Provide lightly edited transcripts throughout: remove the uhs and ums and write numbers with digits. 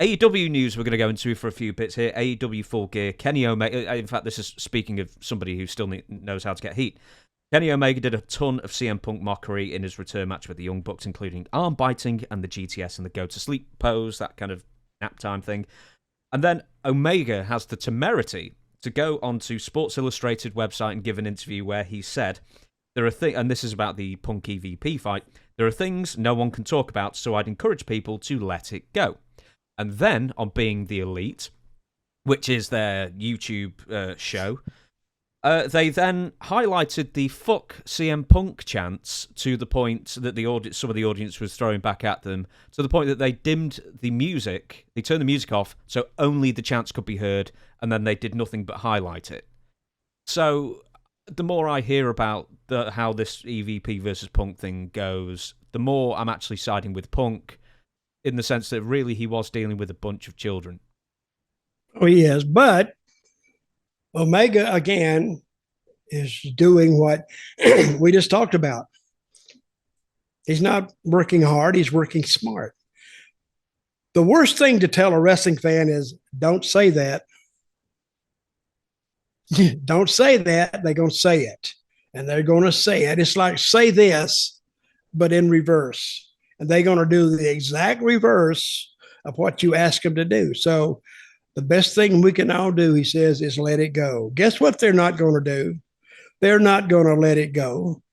AEW news we're going to go into for a few bits here. AEW Full Gear. Kenny Omega. In fact, this is speaking of somebody who still knows how to get heat. Kenny Omega did a ton of CM Punk mockery in his return match with the Young Bucks, including arm biting and the GTS and the go to sleep pose, that kind of nap time thing. And then Omega has the temerity to go onto Sports Illustrated website and give an interview where he said, there are and this is about the Punk EVP fight, there are things no one can talk about, so I'd encourage people to let it go. And then on Being the Elite, which is their YouTube show, they then highlighted the fuck CM Punk chants to the point that some of the audience was throwing back at them, to the point that they dimmed the music, they turned the music off so only the chants could be heard, and then they did nothing but highlight it. So the more I hear about how this EVP versus Punk thing goes, the more I'm actually siding with Punk, in the sense that really he was dealing with a bunch of children. Oh, he is, but Omega, again, is doing what we just talked about. He's not working hard. He's working smart. The worst thing to tell a wrestling fan is don't say that. Don't say that. They're going to say it. And they're going to say it. It's like say this, but in reverse. And they're going to do the exact reverse of what you ask them to do. So the best thing we can all do, he says, is let it go. Guess what they're not going to do? They're not going to let it go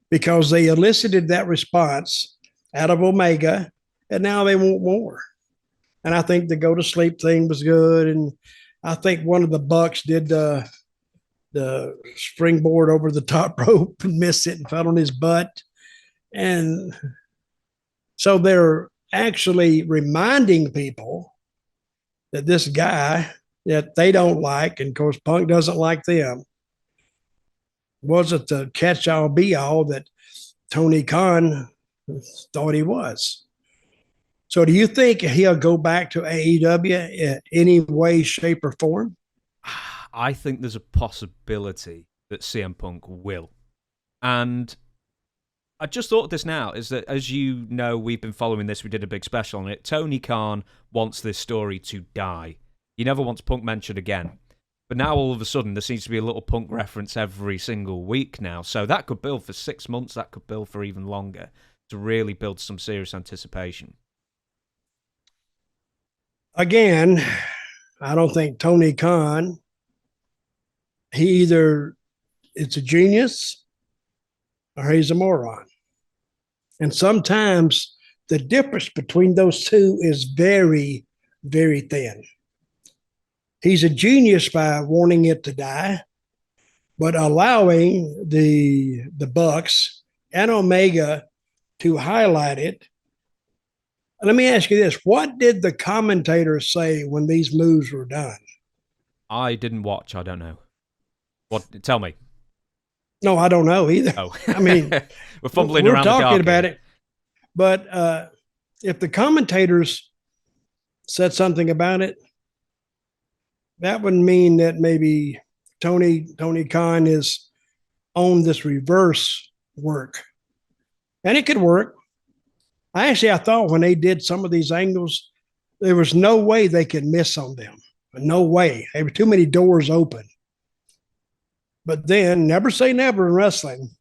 because they elicited that response out of Omega, and now they want more. And I think the go to sleep thing was good. And I think one of the Bucks did the springboard over the top rope and missed it and fell on his butt. And so they're actually reminding people that this guy that they don't like, and of course Punk doesn't like them, wasn't the catch-all be-all that Tony Khan thought he was. So do you think he'll go back to AEW in any way, shape, or form? I think there's a possibility that CM Punk will. And I just thought of this now, is that, as you know, we've been following this, we did a big special on it. Tony Khan wants this story to die. He never wants Punk mentioned again. But now all of a sudden there seems to be a little Punk reference every single week now. So that could build for 6 months, that could build for even longer, to really build some serious anticipation. Again, I don't think Tony Khan, it's a genius or he's a moron. And sometimes the difference between those two is very, very thin. He's a genius by wanting it to die, but allowing the Bucks and Omega to highlight it. Let me ask you this. What did the commentators say when these moves were done? I didn't watch. I don't know. What? Tell me. No, I don't know either. Oh. I mean, we're fumbling around talking about it. But if the commentators said something about it, that would mean that maybe Tony Khan is on this reverse work. And it could work. I thought when they did some of these angles, there was no way they could miss on them. No way. There were too many doors open. But then never say never in wrestling,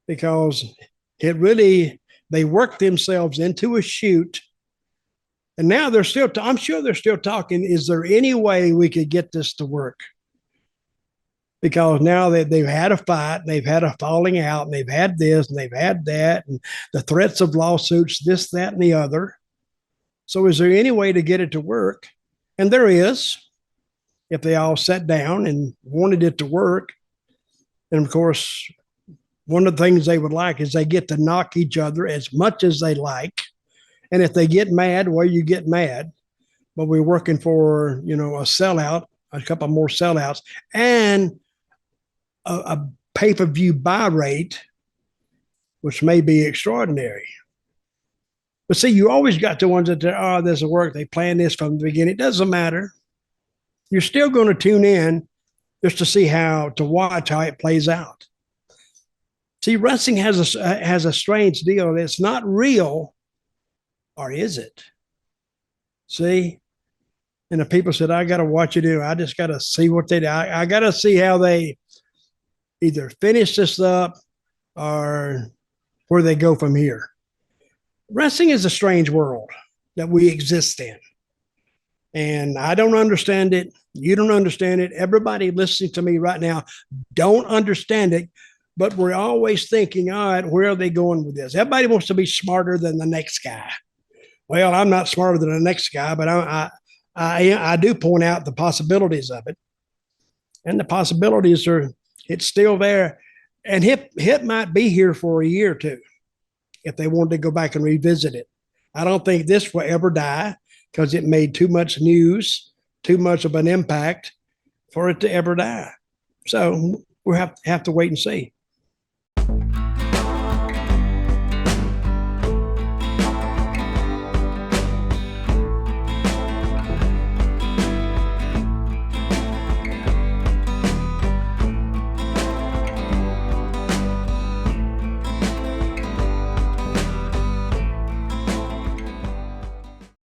because they worked themselves into a shoot. And now I'm sure they're still talking, is there any way we could get this to work? Because now that they've had a fight, they've had a falling out, and they've had this, and they've had that, and the threats of lawsuits, this, that, and the other. So is there any way to get it to work? And there is, if they all sat down and wanted it to work. And of course, one of the things they would like is they get to knock each other as much as they like. And if they get mad, well, you get mad. But we're working for, a sellout, a couple more sellouts, and a pay-per-view buy rate, which may be extraordinary. But see, you always got the ones that, this will work. They plan this from the beginning. It doesn't matter. You're still going to tune in just to watch how it plays out. See, wrestling has a strange deal. It's not real, or is it? See? And the people said, I got to watch it. I just got to see what they do. I got to see how they either finish this up or where they go from here. Wrestling is a strange world that we exist in. And I don't understand it. You don't understand it. Everybody listening to me right now don't understand it. But we're always thinking, all right, where are they going with this? Everybody wants to be smarter than the next guy. Well, I'm not smarter than the next guy, but I do point out the possibilities of it. And the possibilities are, it's still there. And hip might be here for a year or two if they wanted to go back and revisit it. I don't think this will ever die because it made too much news, too much of an impact for it to ever die. So we'll have to wait and see.